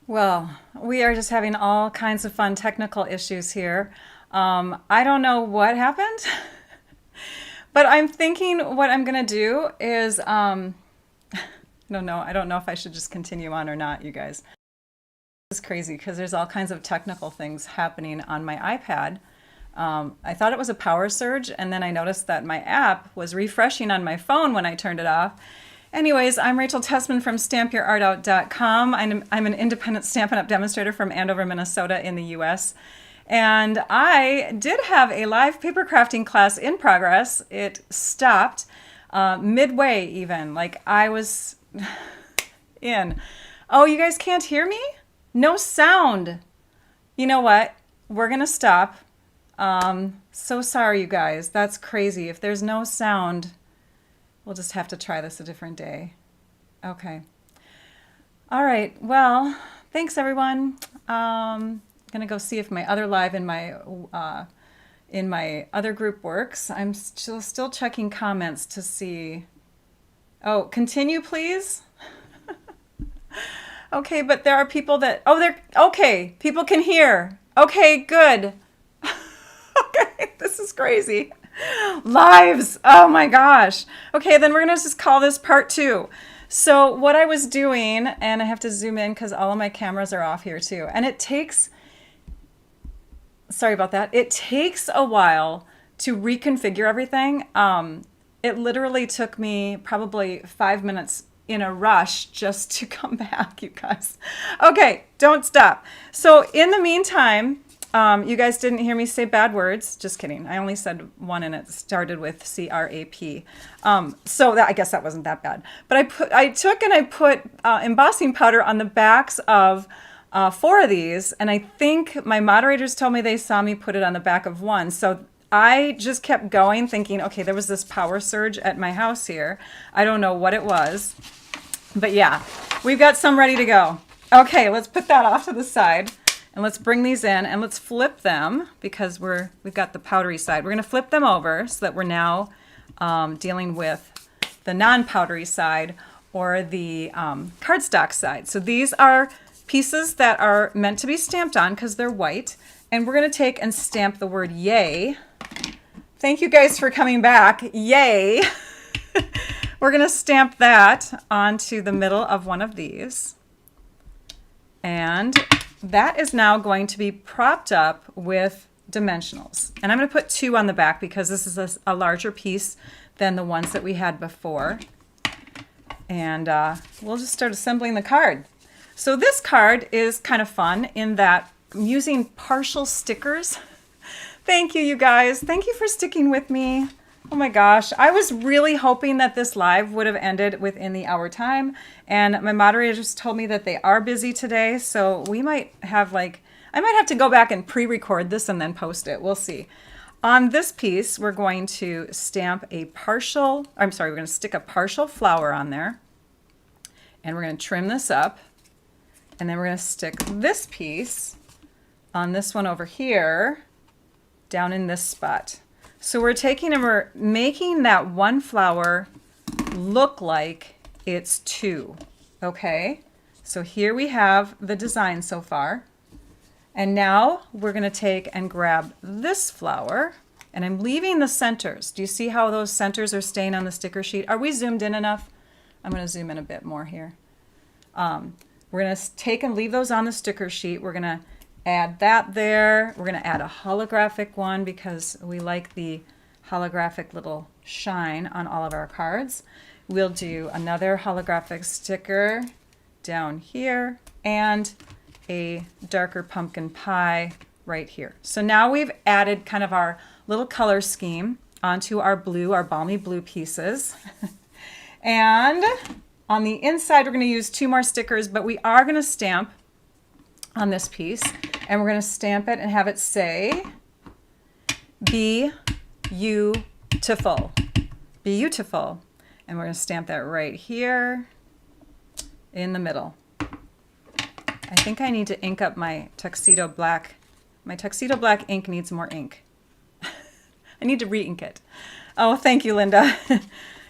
Well, we are just having all kinds of fun technical issues here. I don't know what happened, but I'm thinking what I'm going to do is, I don't know. I don't know if I should just continue on or not, you guys. It's crazy because there's all kinds of technical things happening on my iPad. I thought it was a power surge, and then I noticed that my app was refreshing on my phone when I turned it off. Anyways, I'm Rachel Tessman from stampyourartout.com. I'm an independent Stampin' Up! Demonstrator from Andover, Minnesota in the US. And I did have a live paper crafting class in progress. It stopped midway even, like I was in. Oh, you guys can't hear me? No sound. You know what? We're gonna stop. So sorry, you guys. That's crazy. If there's no sound, we'll just have to try this a different day. Okay. All right. Well, thanks everyone. Gonna go see if my other live in my other group works. I'm still checking comments to see. Oh, continue, please. Okay, but there are people that, oh, they're, okay, people can hear. Okay, good. Okay, this is crazy. Lives, oh my gosh. Okay, then we're gonna just call this part two. So what I was doing, and I have to zoom in because all of my cameras are off here too, and it takes, sorry about that, it takes a while to reconfigure everything. It literally took me probably 5 minutes in a rush just to come back, you guys. Okay, don't stop. So in the meantime, you guys didn't hear me say bad words. Just kidding. I only said one and it started with CRAP. So that, I guess that wasn't that bad. But I took and I put embossing powder on the backs of 4 of these. And I think my moderators told me they saw me put it on the back of one. So I just kept going thinking, okay, there was this power surge at my house here. I don't know what it was. But yeah, we've got some ready to go. Okay, let's put that off to the side. And let's bring these in and let's flip them because we've got the powdery side. We're going to flip them over so that we're now dealing with the non-powdery side or the cardstock side. So these are pieces that are meant to be stamped on because they're white. And we're going to take and stamp the word yay. Thank you guys for coming back. Yay. We're going to stamp that onto the middle of one of these. And that is now going to be propped up with dimensionals. And I'm going to put 2 on the back because this is a larger piece than the ones that we had before. And we'll just start assembling the card. So this card is kind of fun in that I'm using partial stickers. Thank you, you guys. Thank you for sticking with me. Oh my gosh, I was really hoping that this live would have ended within the hour time, and my moderators told me that they are busy today, so we might have I might have to go back and pre-record this and then post it. We'll see. On this piece, we're going to stamp we're going to stick a partial flower on there, and we're going to trim this up, and then we're going to stick this piece on this one over here, down in this spot. So we're taking and we're making that one flower look like it's 2, okay? So here we have the design so far. And now we're gonna take and grab this flower, and I'm leaving the centers. Do you see how those centers are staying on the sticker sheet? Are we zoomed in enough? I'm gonna zoom in a bit more here. We're gonna take and leave those on the sticker sheet. We're gonna add that there. We're going to add a holographic one because we like the holographic little shine on all of our cards. We'll do another holographic sticker down here and a darker pumpkin pie right here. So now we've added kind of our little color scheme onto our blue, our balmy blue pieces. And on the inside, we're going to use 2 more stickers, but we are going to stamp on this piece, and we're going to stamp it and have it say be beautiful, beautiful, and we're going to stamp that right here in the middle. I think I need to ink up my tuxedo black. My tuxedo black ink needs more ink. I need to re-ink it. Oh, thank you, Linda.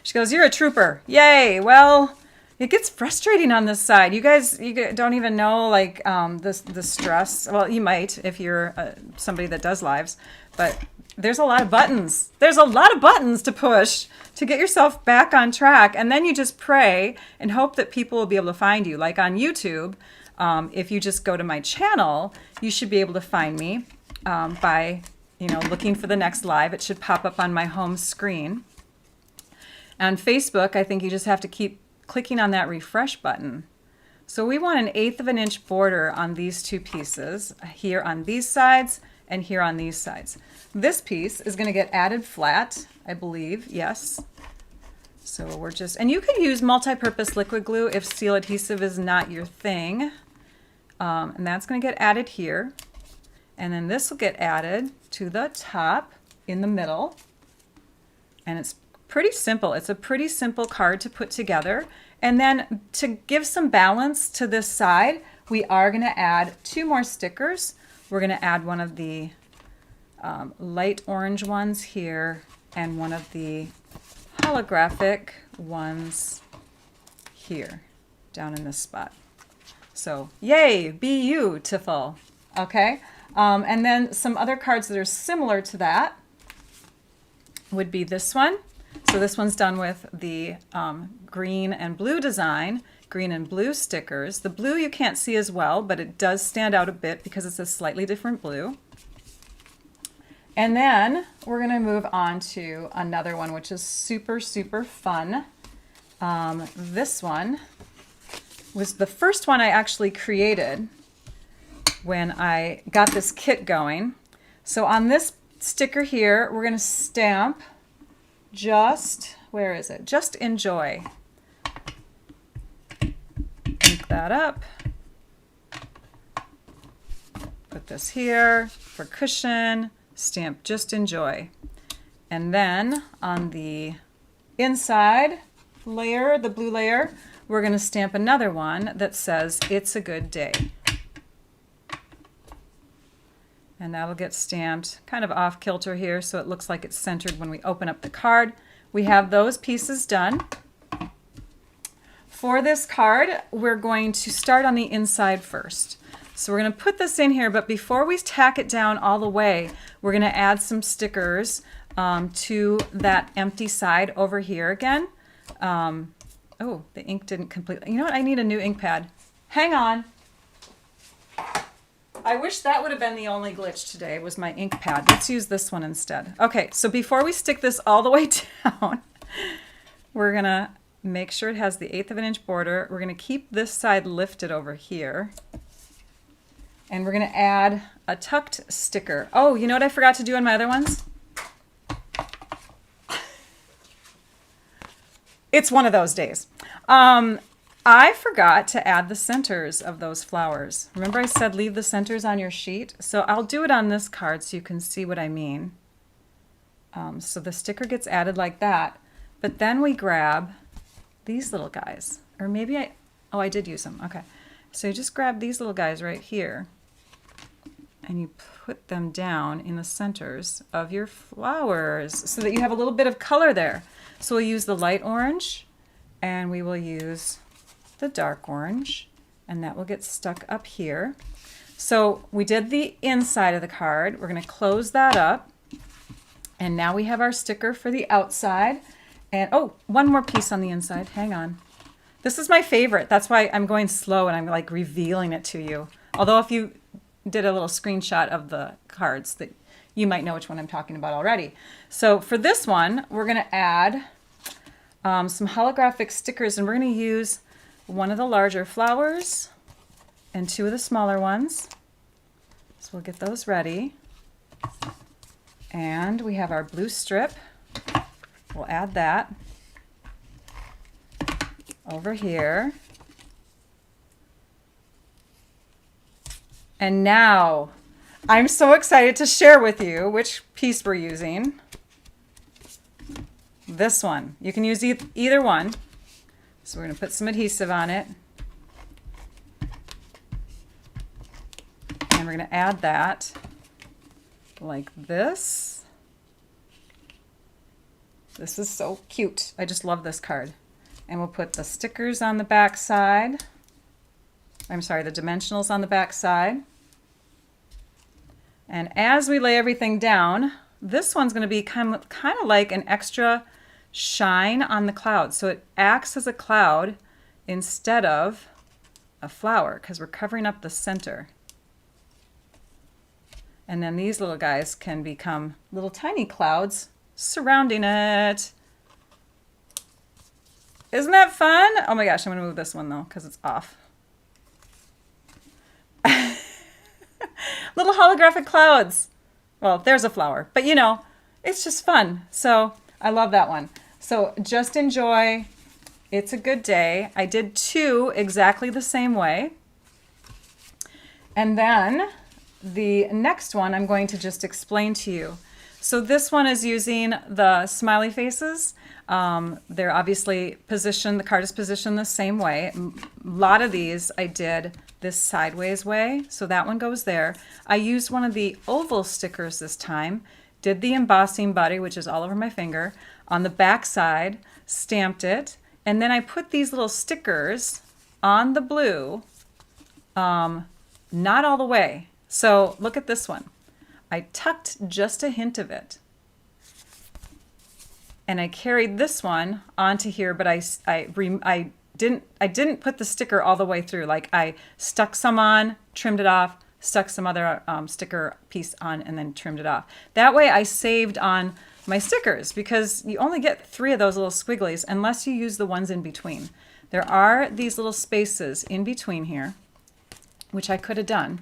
She goes, you're a trooper. Yay. Well, It gets frustrating on this side. You guys, don't even know like the stress. Well, you might if you're somebody that does lives, but there's a lot of buttons. There's a lot of buttons to push to get yourself back on track, and then you just pray and hope that people will be able to find you. Like on YouTube, if you just go to my channel, you should be able to find me by looking for the next live. It should pop up on my home screen. On Facebook, I think you just have to keep clicking on that refresh button. So we want 1/8 of an inch border on these two pieces, here on these sides and here on these sides. This piece is going to get added flat, I believe, yes. So we're just, and you could use multi-purpose liquid glue if seal adhesive is not your thing. And that's going to get added here. And then this will get added to the top in the middle. And it's pretty simple. It's a pretty simple card to put together. And then to give some balance to this side, we are going to add 2 more stickers. We're going to add one of the light orange ones here and one of the holographic ones here down in this spot. So yay, beautiful. Okay. And then some other cards that are similar to that would be this one. So this one's done with the green and blue design, green and blue stickers. The blue you can't see as well, but it does stand out a bit because it's a slightly different blue. And then we're going to move on to another one, which is super, super fun. This one was the first one I actually created when I got this kit going. So on this sticker here, we're going to stamp just, where is it? Just enjoy. Ink that up. Put this here for cushion. Stamp just enjoy. And then on the inside layer, the blue layer, we're going to stamp another one that says it's a good day. And that'll get stamped kind of off kilter here so it looks like it's centered when we open up the card. We have those pieces done. For this card, we're going to start on the inside first. So we're going to put this in here, but before we tack it down all the way, we're going to add some stickers to that empty side over here again. Oh, the ink didn't completely. You know what? I need a new ink pad. Hang on. I wish that would have been the only glitch today, was my ink pad. Let's use this one instead. Okay, so before we stick this all the way down, we're going to make sure it has the 1/8 of an inch border. We're going to keep this side lifted over here. And we're going to add a tucked sticker. Oh, you know what I forgot to do on my other ones? It's one of those days. I forgot to add the centers of those flowers. Remember I said leave the centers on your sheet? So I'll do it on this card so you can see what I mean. So the sticker gets added like that. But then we grab these little guys. Or maybe I did use them. Okay. So you just grab these little guys right here. And you put them down in the centers of your flowers so that you have a little bit of color there. So we'll use the light orange and we will use the dark orange, and that will get stuck up here. So we did the inside of the card. We're going to close that up. And now we have our sticker for the outside. And oh, one more piece on the inside. Hang on. This is my favorite. That's why I'm going slow and I'm like revealing it to you. Although if you did a little screenshot of the cards, that you might know which one I'm talking about already. So for this one, we're going to add some holographic stickers, and we're going to use one of the larger flowers and 2 of the smaller ones. So we'll get those ready. And we have our blue strip. We'll add that over here. And now I'm so excited to share with you which piece we're using. This one. You can use either one. So we're going to put some adhesive on it. And we're going to add that like this. This is so cute. I just love this card. And we'll put the stickers on the back side. I'm sorry, the dimensionals on the back side. And as we lay everything down, this one's going to be kind of like an extra shine on the cloud. So it acts as a cloud instead of a flower because we're covering up the center. And then these little guys can become little tiny clouds surrounding it. Isn't that fun? Oh my gosh, I'm going to move this one though because it's off. Little holographic clouds. Well, there's a flower, but you know, it's just fun. So I love that one. So just enjoy. It's a good day. I did 2 exactly the same way. And then the next one I'm going to just explain to you. So this one is using the smiley faces. They're obviously positioned, the card is positioned the same way. A lot of these I did this sideways way, so that one goes there. I used one of the oval stickers this time, did the embossing body, which is all over my finger, on the back side, stamped it, and then I put these little stickers on the blue, not all the way. So look at this one. I tucked just a hint of it. And I carried this one onto here, but I didn't put the sticker all the way through. Like I stuck some on, trimmed it off, stuck some other sticker piece on, and then trimmed it off. That way I saved on my stickers because you only get 3 of those little squigglies unless you use the ones in between. There are these little spaces in between here, which I could have done,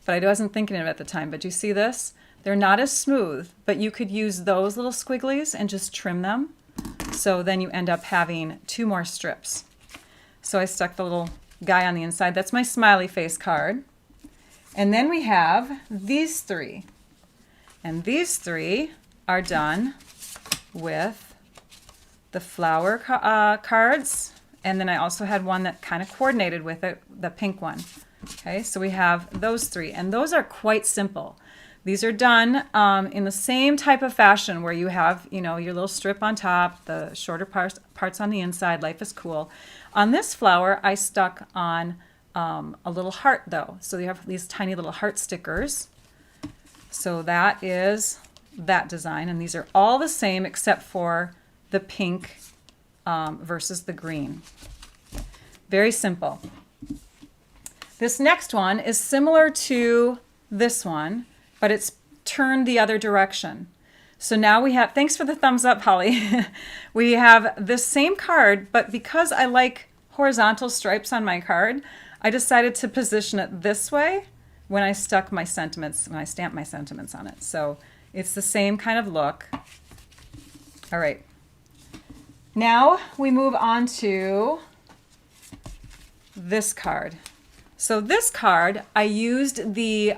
but I wasn't thinking of it at the time. But you see this? They're not as smooth, but you could use those little squigglies and just trim them. So then you end up having 2 more strips. So I stuck the little guy on the inside. That's my smiley face card. And then we have these 3. And these 3 are done with the flower cards. And then I also had one that kind of coordinated with it, the pink one. Okay, so we have those 3. And those are quite simple. These are done in the same type of fashion where you have, you know, your little strip on top, the shorter parts on the inside. Life is cool. On this flower, I stuck on a little heart though. So you have these tiny little heart stickers. So that is that design. And these are all the same except for the pink versus the green. Very simple. This next one is similar to this one, but it's turned the other direction. So now we have, thanks for the thumbs up, Holly. We have this same card, but because I like horizontal stripes on my card, I decided to position it this way when I stuck my sentiments, when I stamped my sentiments on it. So it's the same kind of look. All right. Now we move on to this card. So this card, I used the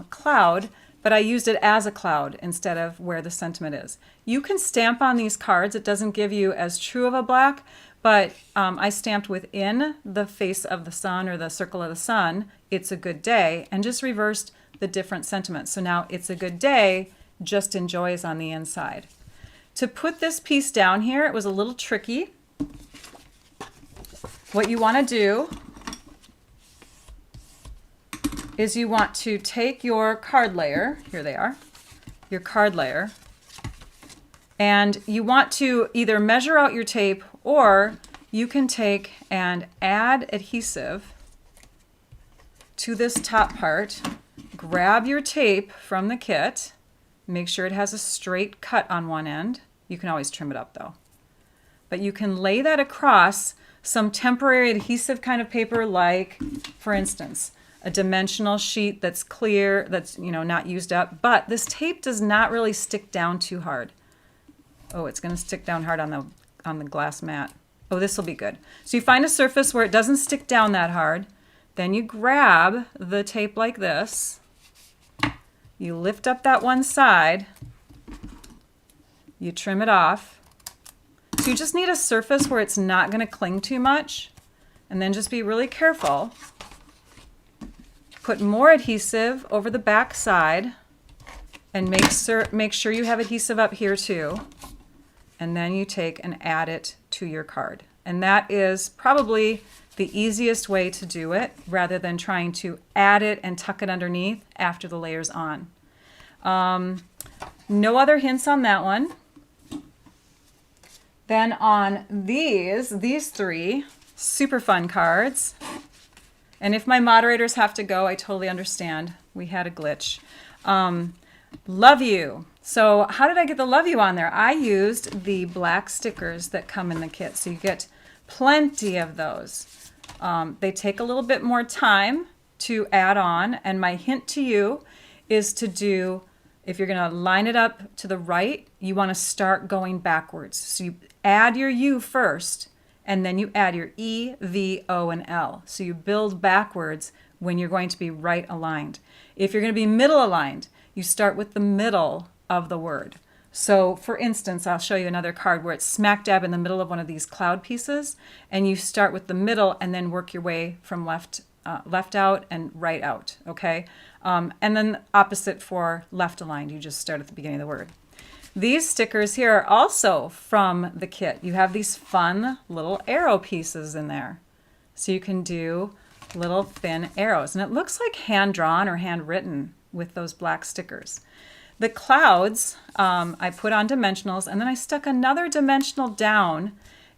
cloud, but I used it as a cloud instead of where the sentiment is. You can stamp on these cards. It doesn't give you as true of a black, but I stamped within the face of the sun or the circle of the sun, it's a good day, and just reversed the different sentiments. So now it's a good day, just enjoy is on the inside. To put this piece down here, it was a little tricky. What you want to do is you want to take your card layer, here they are, your card layer, and you want to either measure out your tape or you can take and add adhesive to this top part, grab your tape from the kit, make sure it has a straight cut on one end. You can always trim it up though. But you can lay that across some temporary adhesive kind of paper, like, for instance, a dimensional sheet that's clear, that's, you know, not used up, but this tape does not really stick down too hard. Oh, it's going to stick down hard on the glass mat. Oh, this will be good. So you find a surface where it doesn't stick down that hard. Then you grab the tape like this. You lift up that one side. You trim it off. So you just need a surface where it's not going to cling too much. And then just be really careful. Put more adhesive over the back side and make sure you have adhesive up here too. And then you take and add it to your card. And that is probably the easiest way to do it rather than trying to add it and tuck it underneath after the layer's on. No other hints on that one. Then on these three super fun cards. And if my moderators have to go, I totally understand. We had a glitch. Love you. So how did I get the love you on there? I used the black stickers that come in the kit. So you get plenty of those. They take a little bit more time to add on. And my hint to you is to do, if you're going to line it up to the right, you want to start going backwards. So you add your U first, and then you add your E, V, O, and L. So you build backwards when you're going to be right aligned. If you're going to be middle aligned, you start with the middle of the word. So for instance, I'll show you another card where it's smack dab in the middle of one of these cloud pieces, and you start with the middle and then work your way from left out and right out, okay? And then opposite for left aligned, you just start at the beginning of the word. These stickers here are also from the kit. You have these fun little arrow pieces in there. So you can do little thin arrows. And it looks like hand-drawn or handwritten with those black stickers. The clouds, I put on dimensionals, and then I stuck another dimensional down.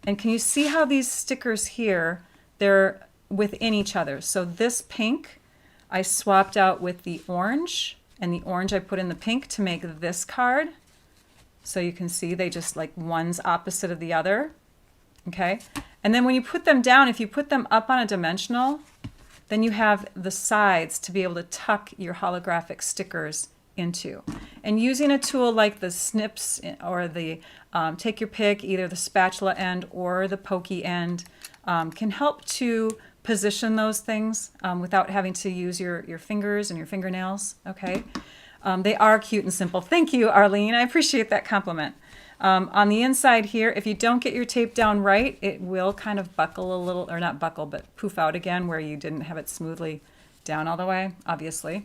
And can you see how these stickers here, they're within each other. So this pink, I swapped out with the orange, and the orange I put in the pink to make this card. So you can see they just like one's opposite of the other, okay? And then when you put them down, if you put them up on a dimensional, then you have the sides to be able to tuck your holographic stickers into. And using a tool like the snips or the take your pick, either the spatula end or the pokey end, can help to position those things without having to use your fingers and your fingernails, okay? They are cute and simple. Thank you, Arlene. I appreciate that compliment. On the inside here, if you don't get your tape down right, it will kind of buckle a little, or not buckle, but poof out again where you didn't have it smoothly down all the way, obviously.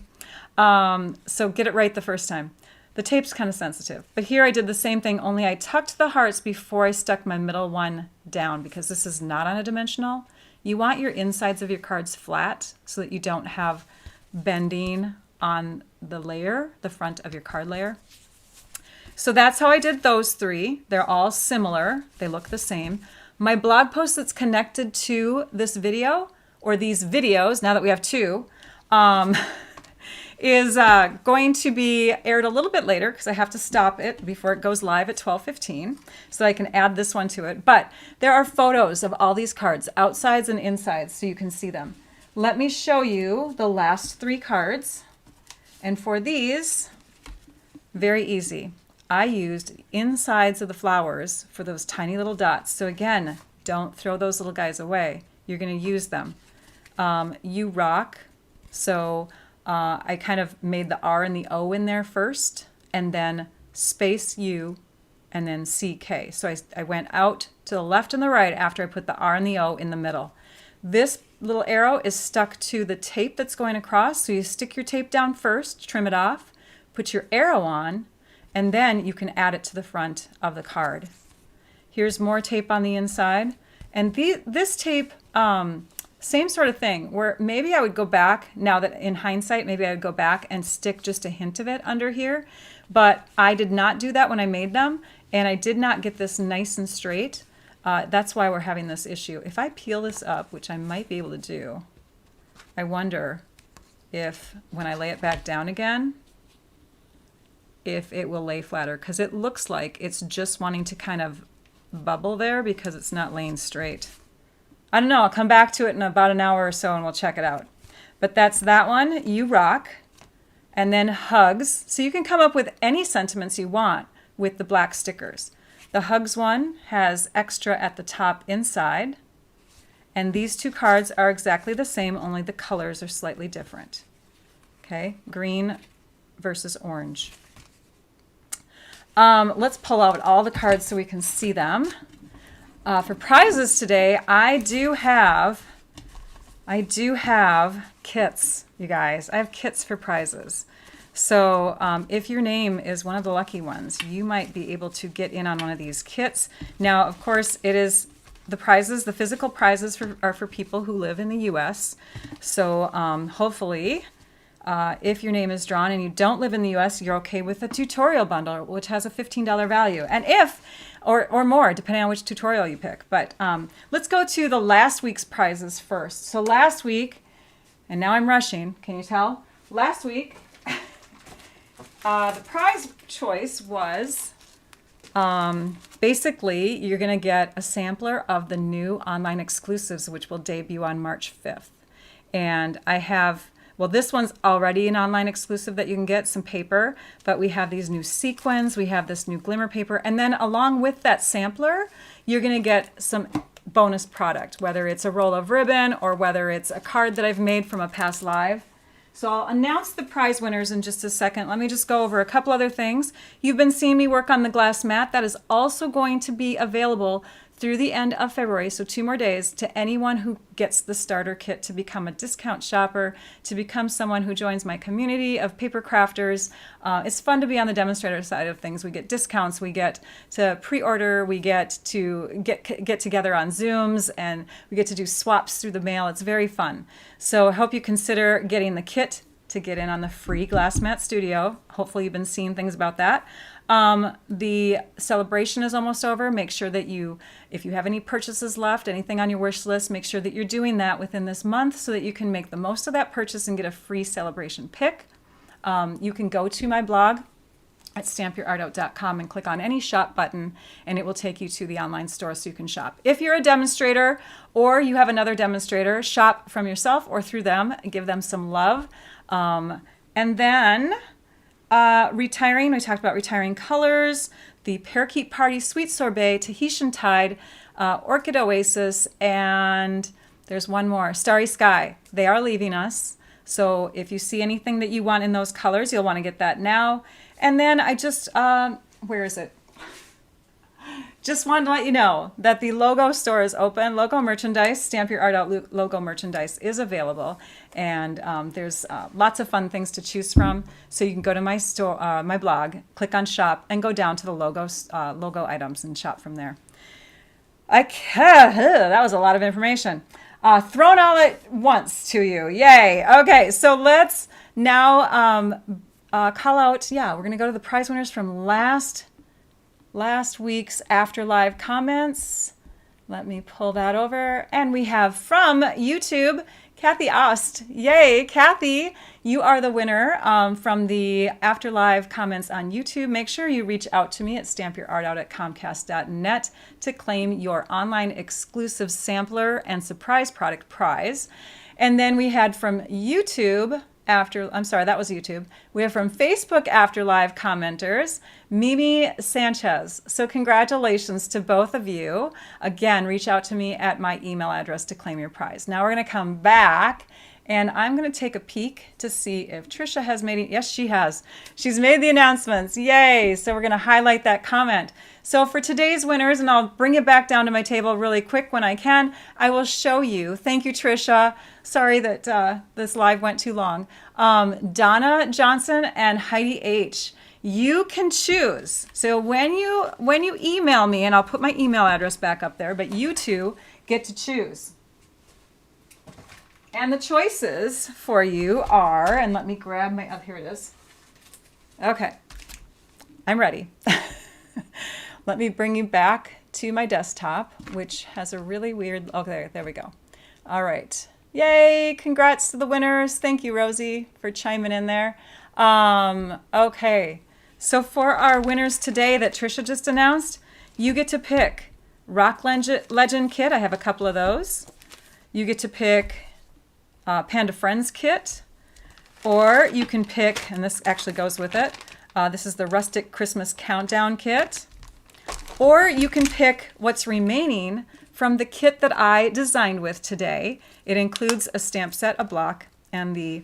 So get it right the first time. The tape's kind of sensitive. But here I did the same thing, only I tucked the hearts before I stuck my middle one down because this is not on a dimensional. You want your insides of your cards flat so that you don't have bending on the layer, the front of your card layer. So that's how I did those three. They're all similar. They look the same. My blog post that's connected to this video, or these videos, now that we have two, is going to be aired a little bit later because I have to stop it before it goes live at 12:15 so I can add this one to it. But there are photos of all these cards, outsides and insides, so you can see them. Let me show you the last three cards. And for these, very easy. I used insides of the flowers for those tiny little dots. So again, don't throw those little guys away. You're going to use them. You rock. So I kind of made the R and the O in there first, and then space U, and then CK. So I went out to the left and the right after I put the R and the O in the middle. This little arrow is stuck to the tape that's going across. So you stick your tape down first, trim it off, put your arrow on, and then you can add it to the front of the card. Here's more tape on the inside. And this tape, same sort of thing, where maybe I would go back, now that in hindsight, maybe I would go back and stick just a hint of it under here. But I did not do that when I made them, and I did not get this nice and straight. That's why we're having this issue. If I peel this up, which I might be able to do, I wonder if when I lay it back down again, if it will lay flatter, because it looks like it's just wanting to kind of bubble there because it's not laying straight. I don't know. I'll come back to it in about an hour or so and we'll check it out. But that's that one. You rock. And then hugs. So you can come up with any sentiments you want with the black stickers. The hugs one has extra at the top inside. And these two cards are exactly the same, only the colors are slightly different. Okay, green versus orange. Let's pull out all the cards so we can see them. For prizes today, I do have kits, you guys. I have kits for prizes. So if your name is one of the lucky ones, you might be able to get in on one of these kits. Now, of course, it is the prizes, the physical prizes are for people who live in the U.S. So hopefully, if your name is drawn and you don't live in the U.S., you're okay with a tutorial bundle, which has a $15 value. And or more, depending on which tutorial you pick. But let's go to the last week's prizes first. So last week, and now I'm rushing, can you tell? Last week, the prize choice was basically you're going to get a sampler of the new online exclusives, which will debut on March 5th. And I have, well, this one's already an online exclusive that you can get, some paper, but we have these new sequins, we have this new glimmer paper, and then along with that sampler, you're going to get some bonus product, whether it's a roll of ribbon or whether it's a card that I've made from a past live. So I'll announce the prize winners in just a second. Let me just go over a couple other things. You've been seeing me work on the glass mat. That is also going to be available through the end of February, so 2 more days, to anyone who gets the starter kit to become a discount shopper, to become someone who joins my community of paper crafters. It's fun to be on the demonstrator side of things. We get discounts, we get to pre-order, we get to get together on Zooms, and we get to do swaps through the mail. It's very fun. So I hope you consider getting the kit to get in on the free Glass Mat Studio. Hopefully you've been seeing things about that. The celebration is almost over. Make sure that if you have any purchases left, anything on your wish list, make sure that you're doing that within this month so that you can make the most of that purchase and get a free celebration pick. You can go to my blog at stampyourartout.com and click on any shop button, and it will take you to the online store so you can shop. If you're a demonstrator or you have another demonstrator, shop from yourself or through them, give them some love. And then retiring, we talked about retiring colors, the Parakeet Party Sweet Sorbet, Tahitian Tide, Orchid Oasis, and there's one more, Starry Sky. They are leaving us. So if you see anything that you want in those colors, you'll want to get that now. And then I just, where is it? Just wanted to let you know that the logo store is open. Logo merchandise, Stamp Your Art Out logo merchandise is available. And there's lots of fun things to choose from. So you can go to my store, my blog, click on shop, and go down to the logo items and shop from there. That was a lot of information. Thrown all at once to you. Yay. Okay, so let's now call out, we're going to go to the prize winners from last week's After Live comments. Let me pull that over. And we have from YouTube, Kathy Ost. Yay, Kathy, you are the winner from the After Live comments on YouTube. Make sure you reach out to me at stampyourartout@comcast.net to claim your online exclusive sampler and surprise product prize. And then we had from YouTube, that was YouTube. We have from Facebook After Live commenters, Mimi Sanchez. So congratulations to both of you. Again, reach out to me at my email address to claim your prize. Now we're going to come back, and I'm going to take a peek to see if Trisha has made it. Yes, she has. She's made the announcements. Yay! So we're going to highlight that comment. So for today's winners, and I'll bring it back down to my table really quick when I can, I will show you. Thank you, Trisha. Sorry that this live went too long. Donna Johnson and Heidi H. You can choose. So when you email me, and I'll put my email address back up there, but you two get to choose. And the choices for you are, and let me grab my, here it is. Okay, I'm ready. Let me bring you back to my desktop, which has a really weird, okay, there we go. All right. Yay, congrats to the winners. Thank you, Rosie, for chiming in there. Okay, so for our winners today that Trisha just announced, you get to pick Rock Legend Kit. I have a couple of those. You get to pick Panda Friends Kit, or you can pick, and this actually goes with it, this is the Rustic Christmas Countdown Kit, or you can pick what's remaining from the kit that I designed with today. It includes a stamp set, a block, and the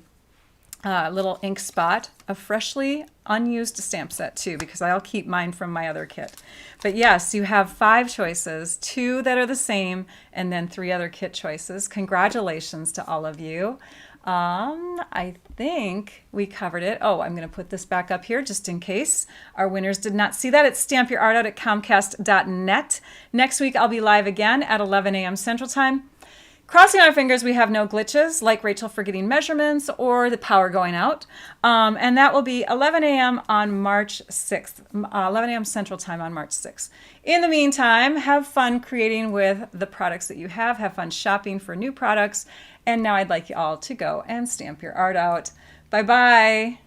little ink spot, a freshly unused stamp set too, because I'll keep mine from my other kit. But yes, you have 5 choices, 2 that are the same, and then 3 other kit choices. Congratulations to all of you. I think we covered it. Oh, I'm going to put this back up here just in case our winners did not see that. It's stampyourartout at comcast.net. Next week, I'll be live again at 11 a.m. Central Time. Crossing our fingers we have no glitches like Rachel forgetting measurements or the power going out. And that will be 11 a.m. on March 6th, 11 a.m. Central Time on March 6th. In the meantime, have fun creating with the products that you have fun shopping for new products. And now I'd like you all to go and stamp your art out. Bye-bye.